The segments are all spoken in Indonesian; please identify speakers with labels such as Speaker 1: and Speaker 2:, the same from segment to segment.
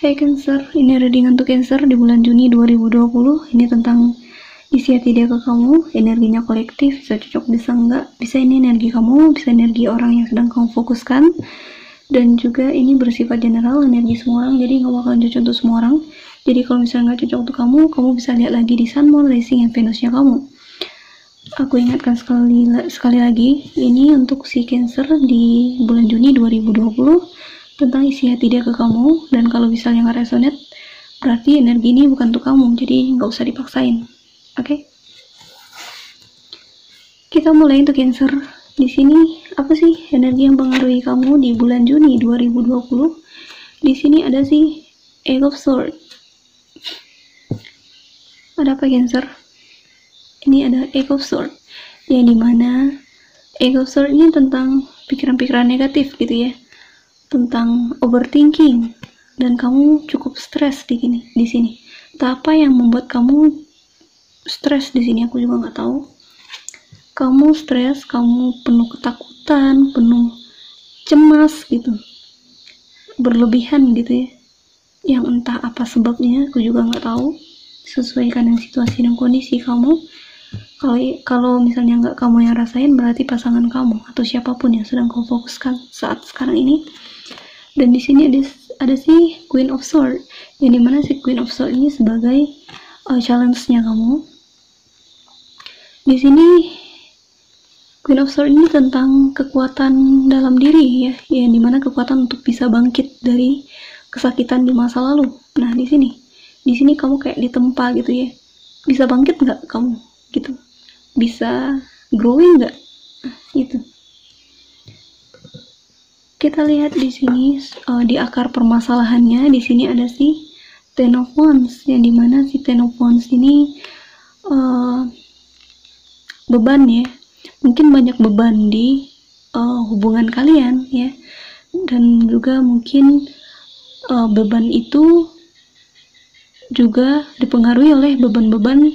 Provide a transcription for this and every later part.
Speaker 1: Hai Cancer, ini reading untuk Cancer di bulan Juni 2020. Ini tentang isi hati dia ke kamu, energinya kolektif, bisa cocok bisa enggak, bisa ini energi kamu, bisa energi orang yang sedang kamu fokuskan, dan juga ini bersifat general, energi semua orang, jadi nggak bakalan cocok untuk semua orang. Jadi kalau misalnya nggak cocok untuk kamu, kamu bisa lihat lagi di Sun, Moon, Rising, dan Venusnya kamu. Aku ingatkan sekali lagi, ini untuk si Cancer di bulan Juni 2020 tentang isi hati dia ke kamu, dan kalau misalnya nggak resonate, berarti energi ini bukan untuk kamu, jadi nggak usah dipaksain. Oke? Kita mulai untuk Cancer. Di sini apa sih energi yang mempengaruhi kamu di bulan Juni 2020? Di sini ada sih Eight of Swords. Ada apa Cancer? Ini ada Eight of Swords, yang dimana Eight of Swords ini tentang pikiran-pikiran negatif gitu ya, tentang overthinking, dan kamu cukup stres di sini. Entah apa yang membuat kamu stres di sini, aku juga nggak tahu. Kamu stres, kamu penuh ketakutan, penuh cemas gitu, berlebihan gitu ya. Yang entah apa sebabnya, aku juga nggak tahu. Sesuaikan dengan situasi dan kondisi kamu. Kalau misalnya nggak kamu yang rasain, berarti pasangan kamu atau siapapun yang sedang kamu fokuskan saat sekarang ini. Dan di sini ada si Queen of Swords, yang dimana si Queen of Swords ini sebagai challenge-nya kamu. Di sini Queen of Swords ini tentang kekuatan dalam diri ya, yang dimana kekuatan untuk bisa bangkit dari kesakitan di masa lalu. Nah di sini kamu kayak ditempa gitu ya. Bisa bangkit nggak kamu gitu? Bisa growing nggak? Nah, gitu. Kita lihat di sini di akar permasalahannya. Di sini ada si Ten of Wands, yang dimana si Ten of Wands ini beban ya, mungkin banyak beban di hubungan kalian ya, dan juga mungkin beban itu juga dipengaruhi oleh beban-beban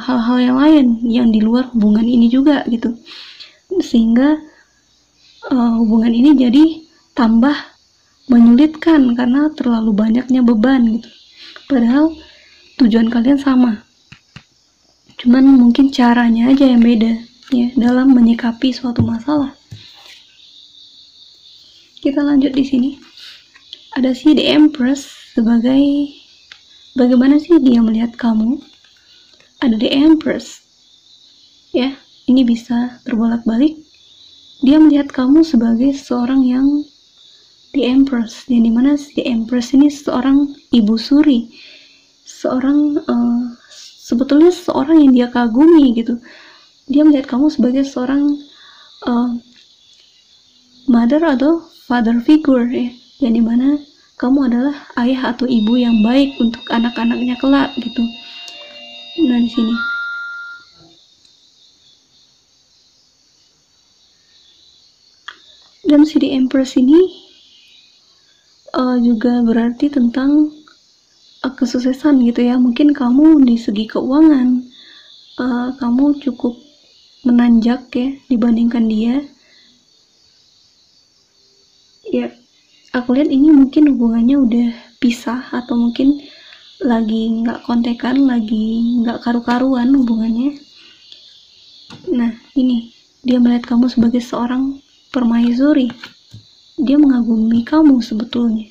Speaker 1: hal-hal yang lain yang di luar hubungan ini juga gitu, sehingga hubungan ini jadi tambah menyulitkan karena terlalu banyaknya beban gitu. Padahal tujuan kalian sama, cuman mungkin caranya aja yang beda ya dalam menyikapi suatu masalah. Kita lanjut di sini. Ada si The Empress sebagai bagaimana sih dia melihat kamu. Ada The Empress ya, ini bisa terbolak-balik. Dia melihat kamu sebagai seorang yang The Empress, yang dimana The Empress ini seorang ibu suri, seorang sebetulnya seorang yang dia kagumi gitu. Dia melihat kamu sebagai seorang mother atau father figure ya, yang dimana kamu adalah ayah atau ibu yang baik untuk anak-anaknya kelak gitu. Nah di sini dan si The Empress ini juga berarti tentang kesuksesan gitu ya. Mungkin kamu di segi keuangan kamu cukup menanjak ya dibandingkan dia ya. Aku lihat ini mungkin hubungannya udah pisah, atau mungkin lagi nggak kontekan, lagi nggak karu-karuan hubungannya. Nah ini dia melihat kamu sebagai seorang permaisuri, dia mengagumi kamu sebetulnya.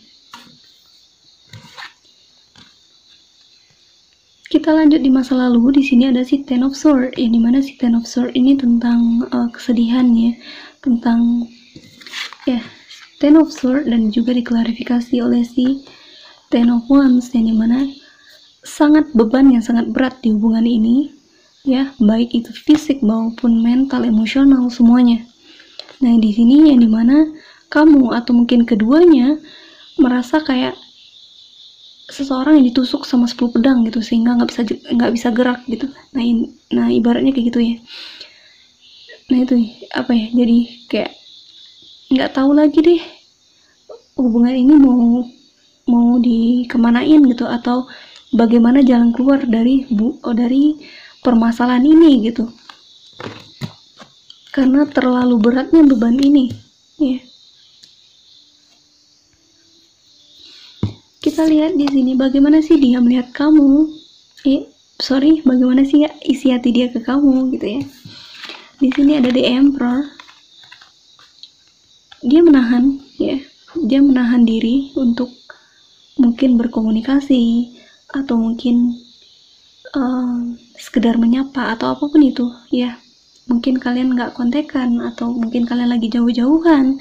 Speaker 1: Kita lanjut di masa lalu. Di sini ada si Ten of Swords, yang dimana si Ten of Swords ini tentang kesedihan ya, tentang ya Ten of Swords, dan juga diklarifikasi oleh si Ten of Wands, yang dimana sangat beban yang sangat berat di hubungan ini ya, baik itu fisik maupun mental, emosional, semuanya. Nah di sini yang dimana kamu atau mungkin keduanya merasa kayak seseorang yang ditusuk sama 10 pedang gitu, sehingga nggak bisa gerak gitu. Nah ibaratnya kayak gitu ya. Nah itu apa ya, jadi kayak nggak tahu lagi deh hubungan ini mau dikemanain gitu, atau bagaimana jalan keluar dari permasalahan ini gitu, karena terlalu beratnya beban ini ya. Kita kita lihat di sini bagaimana sih dia melihat kamu. Bagaimana sih isi hati dia ke kamu gitu ya. Di sini ada The Emperor. Dia menahan ya. Dia menahan diri untuk mungkin berkomunikasi atau mungkin sekedar menyapa atau apapun itu ya. Mungkin kalian nggak kontekan atau mungkin kalian lagi jauh-jauhan,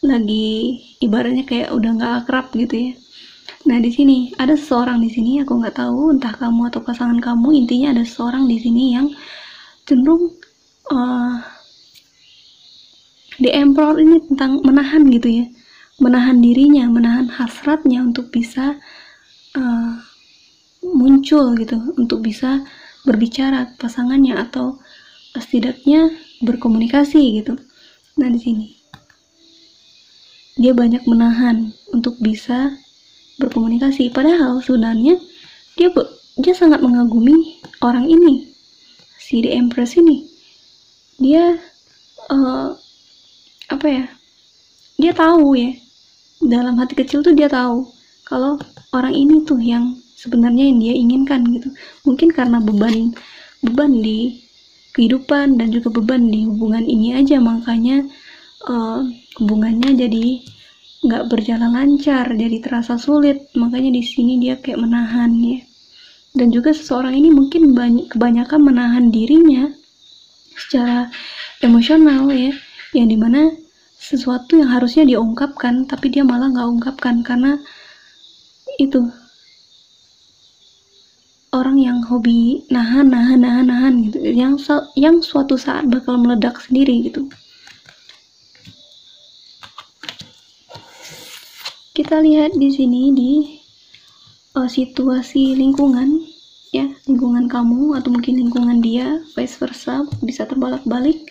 Speaker 1: lagi ibaratnya kayak udah nggak akrab gitu ya. Nah di sini ada seseorang di sini, aku nggak tahu entah kamu atau pasangan kamu, intinya ada seseorang di sini yang cenderung The Emperor ini tentang menahan gitu ya, menahan dirinya, menahan hasratnya untuk bisa muncul gitu, untuk bisa berbicara ke pasangannya atau setidaknya berkomunikasi gitu. Nah di sini dia banyak menahan untuk bisa berkomunikasi, padahal sebenarnya dia sangat mengagumi orang ini, si The Empress ini. Dia dia tahu ya, dalam hati kecil tuh dia tahu kalau orang ini tuh yang sebenarnya yang dia inginkan gitu. Mungkin karena beban di kehidupan dan juga beban di hubungan ini aja, makanya hubungannya jadi nggak berjalan lancar, jadi terasa sulit. Makanya di sini dia kayak menahan ya. Dan juga seseorang ini mungkin kebanyakan menahan dirinya secara emosional ya, yang dimana sesuatu yang harusnya dia ungkapkan tapi dia malah nggak ungkapkan karena itu orang yang hobi nahan gitu, yang suatu saat bakal meledak sendiri gitu. Kita lihat di sini di situasi lingkungan ya, lingkungan kamu atau mungkin lingkungan dia, vice versa, bisa terbalik-balik.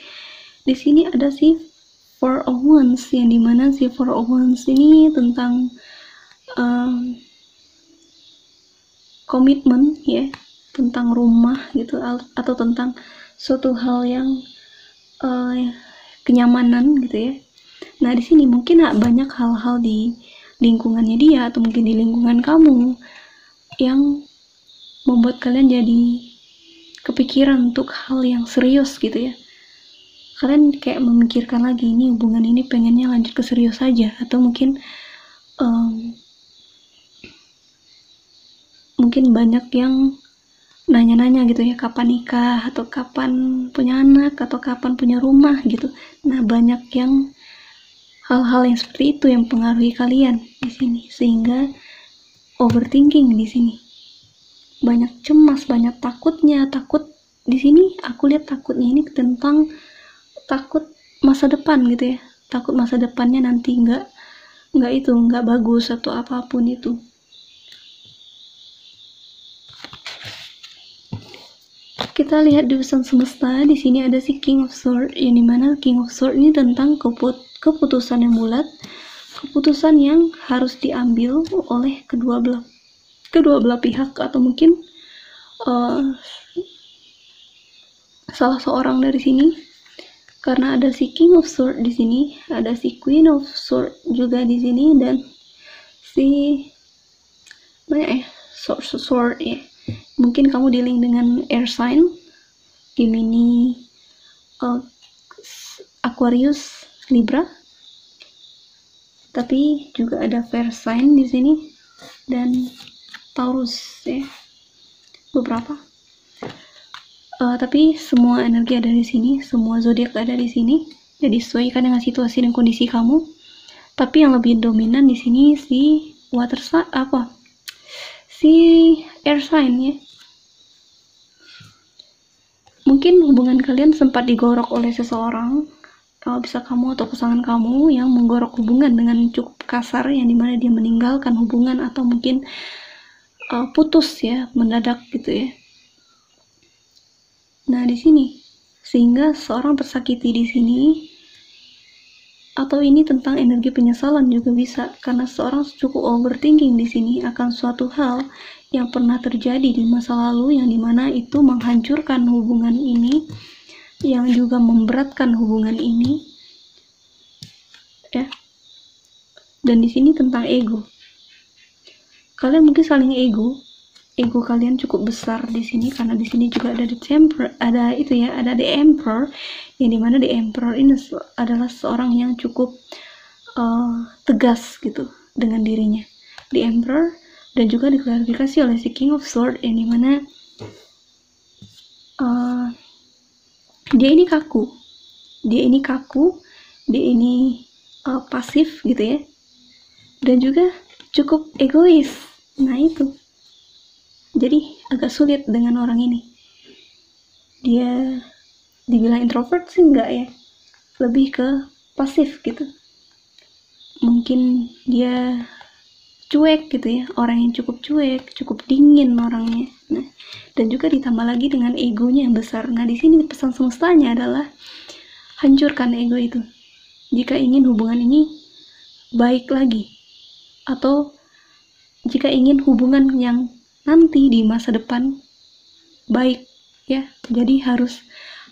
Speaker 1: Di sini ada si Four of Wands, yang dimana si Four of Wands ini tentang komitmen ya, tentang rumah gitu, atau tentang suatu hal yang kenyamanan gitu ya. Nah di sini mungkin banyak hal-hal di lingkungannya dia atau mungkin di lingkungan kamu yang membuat kalian jadi kepikiran untuk hal yang serius gitu ya. Kalian kayak memikirkan lagi, ini hubungan ini pengennya lanjut ke serius saja, atau mungkin banyak yang nanya-nanya gitu ya, kapan nikah atau kapan punya anak atau kapan punya rumah gitu. Nah banyak yang hal-hal yang seperti itu yang mempengaruhi kalian di sini, sehingga overthinking di sini, banyak cemas, banyak takutnya. Takut di sini aku lihat takutnya ini tentang takut masa depan gitu ya, takut masa depannya nanti nggak bagus atau apapun itu. Kita lihat di pesan semesta, di sini ada si King of Swords, yang dimana King of Swords ini tentang keputusan yang bulat, keputusan yang harus diambil oleh kedua belah pihak, atau mungkin salah seorang dari sini, karena ada si King of Swords di sini, ada si Queen of Swords juga di sini, dan si sword ya. Mungkin kamu dealing dengan air sign, Gemini, Aquarius, Libra, tapi juga ada fire sign di sini dan Taurus ya, beberapa. Tapi semua energi ada di sini, semua zodiak ada di sini. Jadi sesuaikan dengan situasi dan kondisi kamu. Tapi yang lebih dominan di sini si air sign ya. Mungkin hubungan kalian sempat digorok oleh seseorang, bisa kamu atau pasangan kamu yang menggorok hubungan dengan cukup kasar, yang dimana dia meninggalkan hubungan atau mungkin putus ya, mendadak gitu ya. Nah di sini sehingga seorang tersakiti di sini, atau ini tentang energi penyesalan juga bisa, karena seorang cukup overthinking di sini akan suatu hal yang pernah terjadi di masa lalu, yang dimana itu menghancurkan hubungan ini, yang juga memberatkan hubungan ini ya. Dan di sini tentang ego. Kalian mungkin saling ego kalian cukup besar di sini, karena di sini juga ada ada the emperor, yang dimana the emperor ini adalah seorang yang cukup tegas gitu dengan dirinya, the emperor, dan juga diklarifikasi oleh si king of sword, yang dimana dia ini kaku, dia ini pasif gitu ya, dan juga cukup egois. Nah itu jadi agak sulit dengan orang ini. Dia dibilang introvert sih enggak ya, lebih ke pasif gitu. Mungkin dia cuek gitu ya, orang yang cukup cuek, cukup dingin orangnya. Nah, dan juga ditambah lagi dengan egonya yang besar. Nah, di sini pesan semestanya adalah hancurkan ego itu jika ingin hubungan ini baik lagi, atau jika ingin hubungan yang nanti di masa depan baik ya. Jadi harus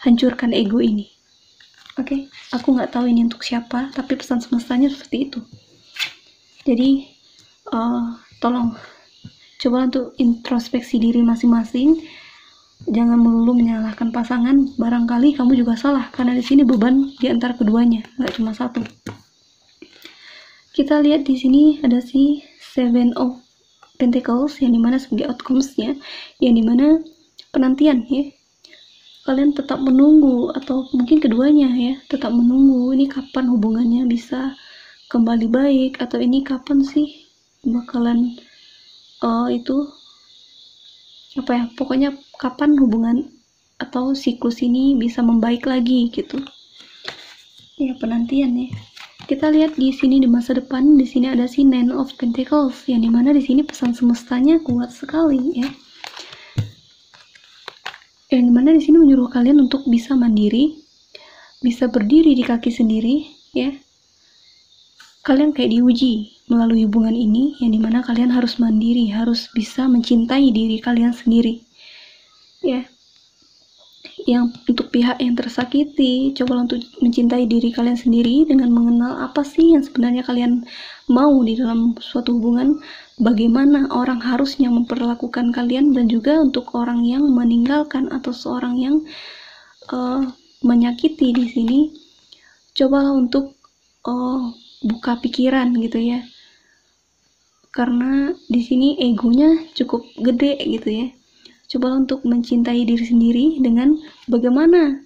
Speaker 1: hancurkan ego ini. Oke, aku nggak tahu ini untuk siapa, tapi pesan semestanya seperti itu. Jadi tolong coba untuk introspeksi diri masing-masing. Jangan melulu menyalahkan pasangan. Barangkali kamu juga salah, karena di sini beban di antara keduanya, nggak cuma satu. Kita lihat di sini ada si Seven of Pentacles, yang dimana sebagai outcomes-nya, yang dimana penantian ya. Kalian tetap menunggu, atau mungkin keduanya ya, tetap menunggu ini kapan hubungannya bisa kembali baik, atau ini kapan sih bakalan pokoknya kapan hubungan atau siklus ini bisa membaik lagi gitu ya, penantian ya. Kita lihat di sini di masa depan, di sini ada si Nine of Pentacles, yang dimana di sini pesan semestanya kuat sekali ya, yang dimana di sini menyuruh kalian untuk bisa mandiri, bisa berdiri di kaki sendiri ya. Kalian kayak diuji melalui hubungan ini, yang dimana kalian harus mandiri, harus bisa mencintai diri kalian sendiri ya. Yang untuk pihak yang tersakiti, coba untuk mencintai diri kalian sendiri dengan mengenal apa sih yang sebenarnya kalian mau di dalam suatu hubungan, bagaimana orang harusnya memperlakukan kalian, dan juga untuk orang yang meninggalkan atau seorang yang menyakiti di sini, cobalah untuk buka pikiran gitu ya, karena di sini egonya cukup gede gitu ya. Cobalah untuk mencintai diri sendiri dengan bagaimana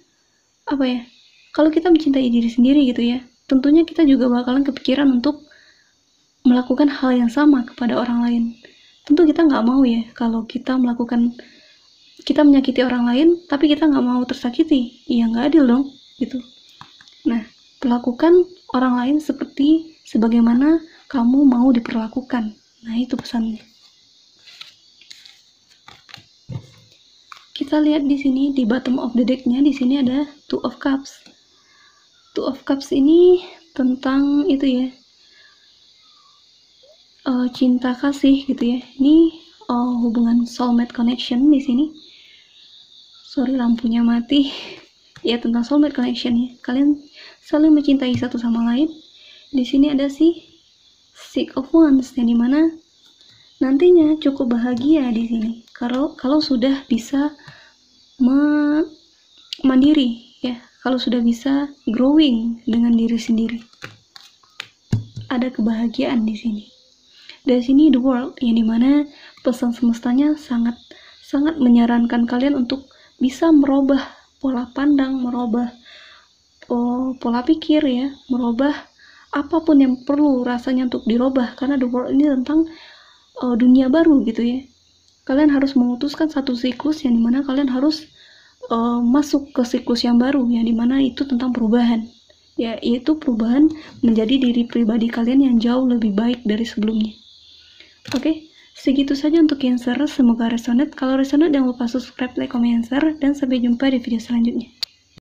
Speaker 1: kalau kita mencintai diri sendiri gitu ya, tentunya kita juga bakalan kepikiran untuk melakukan hal yang sama kepada orang lain. Tentu kita nggak mau ya kalau kita menyakiti orang lain tapi kita nggak mau tersakiti, ya nggak adil dong gitu. Nah, perlakukan orang lain sebagaimana kamu mau diperlakukan. Nah, itu pesannya. Kita lihat di sini di bottom of the deck-nya, di sini ada Two of Cups. Two of Cups ini tentang itu ya, cinta kasih gitu ya. Ini hubungan soulmate connection di sini. Sorry, lampunya mati. Ya, tentang soulmate connection ya. Kalian saling mencintai satu sama lain. Di sini ada si Six of Wands, yang dimana nantinya cukup bahagia di sini kalau sudah bisa mandiri ya, kalau sudah bisa growing dengan diri sendiri. Ada kebahagiaan di sini. Dari sini the world, yang dimana pesan semestanya sangat menyarankan kalian untuk bisa merubah pola pandang, merubah pola pikir ya, merubah apapun yang perlu rasanya untuk dirubah, karena the world ini tentang dunia baru gitu ya. Kalian harus memutuskan satu siklus, yang dimana kalian harus masuk ke siklus yang baru, yang dimana itu tentang perubahan ya, yaitu perubahan menjadi diri pribadi kalian yang jauh lebih baik dari sebelumnya. Oke, segitu saja untuk Cancer. Semoga resonate. Kalau resonate jangan lupa subscribe, like, comment, share, dan sampai jumpa di video selanjutnya.